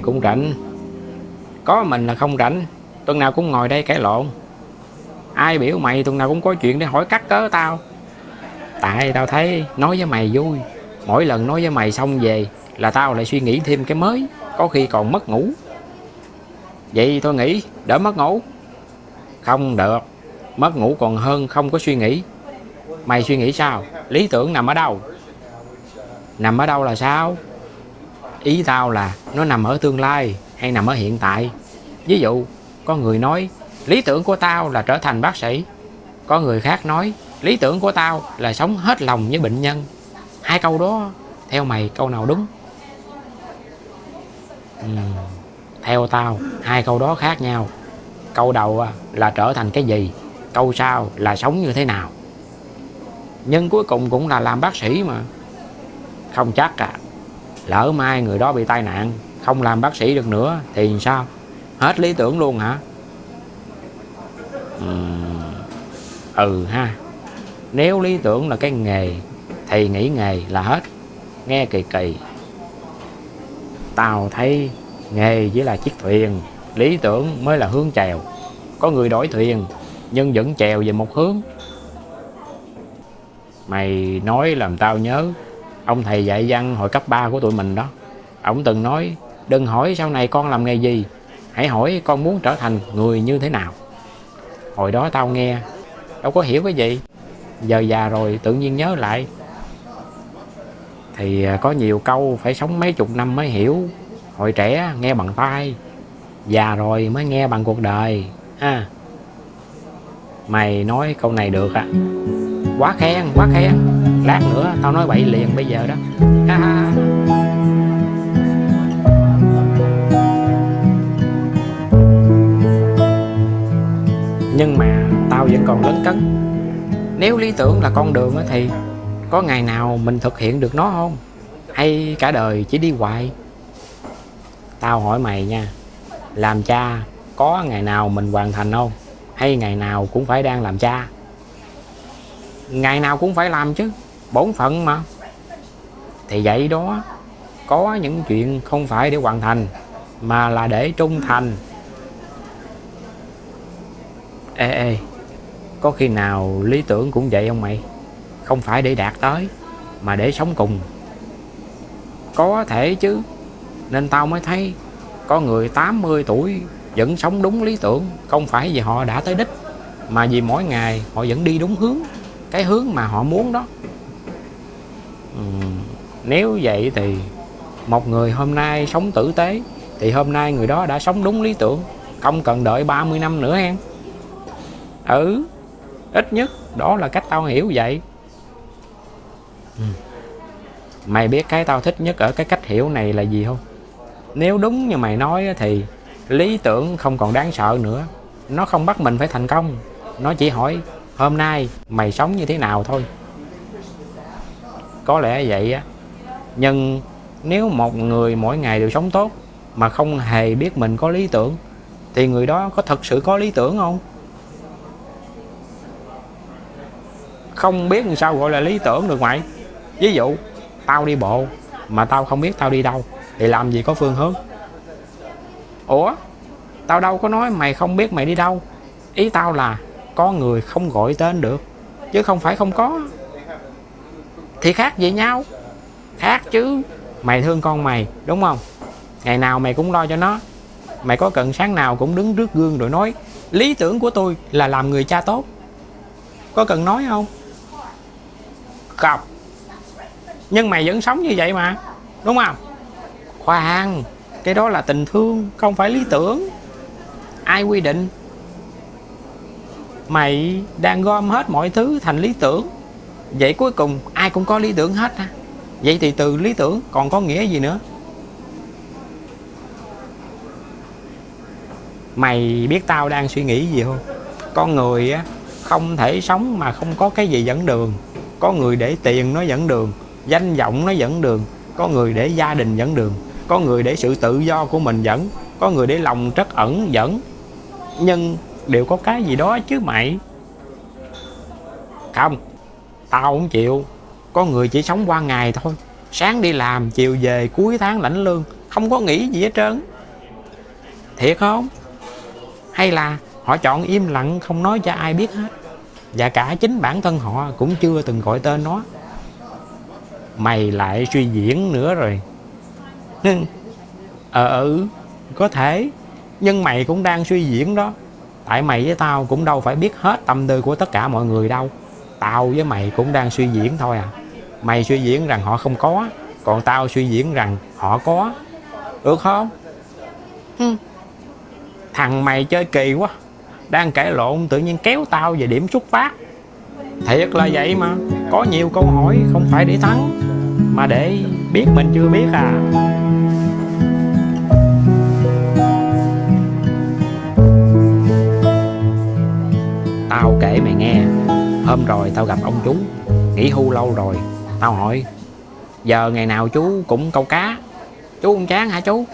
cũng rảnh. Có mình là không rảnh, tuần nào cũng ngồi đây cãi lộn. Ai biểu mày tuần nào cũng có chuyện để hỏi cắt cớ tao? Tại tao thấy nói với mày vui, mỗi lần nói với mày xong về là tao lại suy nghĩ thêm cái mới, có khi còn mất ngủ. Vậy tôi nghĩ đỡ mất ngủ. Không được, mất ngủ còn hơn không có suy nghĩ. Mày suy nghĩ sao? Lý tưởng nằm ở đâu? Nằm ở đâu là sao? Ý tao là nó nằm ở tương lai hay nằm ở hiện tại. Ví dụ, có người nói lý tưởng của tao là trở thành bác sĩ, có người khác nói lý tưởng của tao là sống hết lòng với bệnh nhân. Hai câu đó, theo mày câu nào đúng? Theo tao, hai câu đó khác nhau. Câu đầu là trở thành cái gì, câu sau là sống như thế nào. Nhưng cuối cùng cũng là làm bác sĩ mà. Không chắc lỡ mai người đó bị tai nạn, không làm bác sĩ được nữa thì sao? Hết lý tưởng luôn hả? Ha. Nếu lý tưởng là cái nghề thì nghỉ nghề là hết. Nghe kỳ kỳ. Tao thấy nghề chỉ là chiếc thuyền, lý tưởng mới là hướng chèo. Có người đổi thuyền nhưng vẫn chèo về một hướng. Mày nói làm tao nhớ ông thầy dạy văn hồi cấp 3 của tụi mình đó. Ông từng nói đừng hỏi sau này con làm nghề gì, hãy hỏi con muốn trở thành người như thế nào. Hồi đó tao nghe đâu có hiểu cái gì, giờ già rồi tự nhiên nhớ lại. Thì có nhiều câu phải sống mấy chục năm mới hiểu. Hồi trẻ nghe bằng tai, già rồi mới nghe bằng cuộc đời ha. Mày nói câu này được quá khen, quá khen. Lát nữa tao nói bậy liền bây giờ đó. Nhưng mà tao vẫn còn lấn cấn. Nếu lý tưởng là con đường thì có ngày nào mình thực hiện được nó không? Hay cả đời chỉ đi hoài? Tao hỏi mày nha, làm cha có ngày nào mình hoàn thành không? Hay ngày nào cũng phải đang làm cha? Ngày nào cũng phải làm chứ, bổn phận mà. Thì vậy đó, có những chuyện không phải để hoàn thành mà là để trung thành. Ê, có khi nào lý tưởng cũng vậy không mày? Không phải để đạt tới mà để sống cùng. Có thể chứ. Nên tao mới thấy có người 80 tuổi vẫn sống đúng lý tưởng. Không phải vì họ đã tới đích, mà vì mỗi ngày họ vẫn đi đúng hướng, cái hướng mà họ muốn đó. Nếu vậy thì một người hôm nay sống tử tế thì hôm nay người đó đã sống đúng lý tưởng, không cần đợi 30 năm nữa hen. Ít nhất đó là cách tao hiểu vậy. Mày biết cái tao thích nhất ở cái cách hiểu này là gì không? Nếu đúng như mày nói thì lý tưởng không còn đáng sợ nữa. Nó không bắt mình phải thành công, nó chỉ hỏi hôm nay mày sống như thế nào thôi. Có lẽ vậy á. Nhưng nếu một người mỗi ngày đều sống tốt mà không hề biết mình có lý tưởng thì người đó có thật sự có lý tưởng không? Không biết làm sao gọi là lý tưởng được mày. Ví dụ tao đi bộ mà tao không biết tao đi đâu thì làm gì có phương hướng. Ủa, tao đâu có nói mày không biết mày đi đâu. Ý tao là có người không gọi tên được, chứ không phải không có. Thì khác gì nhau? Khác chứ. Mày thương con mày đúng không? Ngày nào mày cũng lo cho nó. Mày có cần sáng nào cũng đứng trước gương rồi nói lý tưởng của tôi là làm người cha tốt? Có cần nói không? Không. Nhưng mày vẫn sống như vậy mà, đúng không? Khoan, cái đó là tình thương, không phải lý tưởng. Ai quy định? Mày đang gom hết mọi thứ thành lý tưởng. Vậy cuối cùng ai cũng có lý tưởng hết ha. Vậy thì từ lý tưởng còn có nghĩa gì nữa? Mày biết tao đang suy nghĩ gì không? Con người không thể sống mà không có cái gì dẫn đường. Có người để tiền nó dẫn đường, danh vọng nó dẫn đường. Có người để gia đình dẫn đường. Có người để sự tự do của mình dẫn. Có người để lòng trắc ẩn dẫn. Nhưng đều có cái gì đó chứ mày. Không, tao không chịu. Có người chỉ sống qua ngày thôi. Sáng đi làm, chiều về, cuối tháng lãnh lương, không có nghĩ gì hết trơn. Thiệt không? Hay là họ chọn im lặng không nói cho ai biết hết, và cả chính bản thân họ cũng chưa từng gọi tên nó? Mày lại suy diễn nữa rồi. Có thể. Nhưng mày cũng đang suy diễn đó. Tại mày với tao cũng đâu phải biết hết tâm tư của tất cả mọi người đâu. Tao với mày cũng đang suy diễn thôi à. Mày suy diễn rằng họ không có, còn tao suy diễn rằng họ có. Được không? Thằng mày chơi kỳ quá. Đang cãi lộn tự nhiên kéo tao về điểm xuất phát. Thiệt là vậy mà. Có nhiều câu hỏi không phải để thắng, mà để biết mình chưa biết à. Tao kể mày nghe. Hôm rồi tao gặp ông chú nghỉ hưu lâu rồi. Tao hỏi: giờ ngày nào chú cũng câu cá, chú không chán hả chú?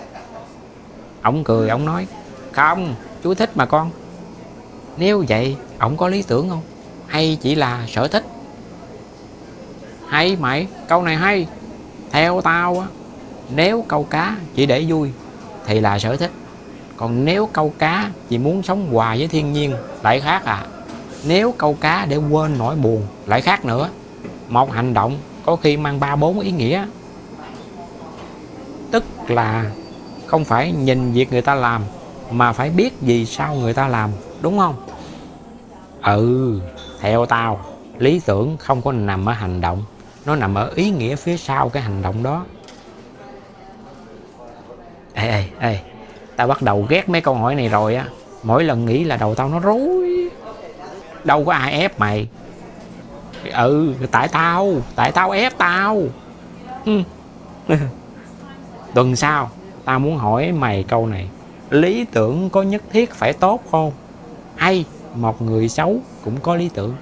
Ông cười, ông nói: không, chú thích mà con. Nếu vậy ổng có lý tưởng không, hay chỉ là sở thích? Hay mày, câu này hay. Theo tao á, nếu câu cá chỉ để vui thì là sở thích. Còn nếu câu cá chỉ muốn sống hòa với thiên nhiên lại khác à. Nếu câu cá để quên nỗi buồn lại khác nữa. Một hành động có khi mang 3-4 ý nghĩa. Tức là không phải nhìn việc người ta làm, mà phải biết vì sao người ta làm, đúng không? Theo tao, lý tưởng không có nằm ở hành động, nó nằm ở ý nghĩa phía sau cái hành động đó. Ê, tao bắt đầu ghét mấy câu hỏi này rồi á. Mỗi lần nghĩ là đầu tao nó rối. Đâu có ai ép mày. Tại tao ép tao. Tuần sau tao muốn hỏi mày câu này: lý tưởng có nhất thiết phải tốt không, hay một người xấu cũng có lý tưởng?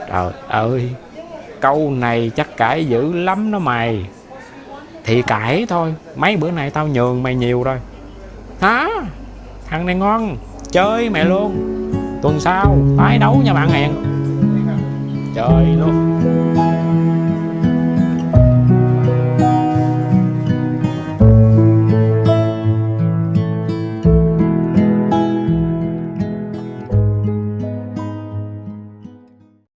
Trời ơi, câu này chắc cãi dữ lắm đó mày. Thì cãi thôi, mấy bữa nay tao nhường mày nhiều rồi. Hả? Thằng này ngon, chơi mày luôn. Tuần sau tái đấu nha bạn hẹn. Chơi luôn.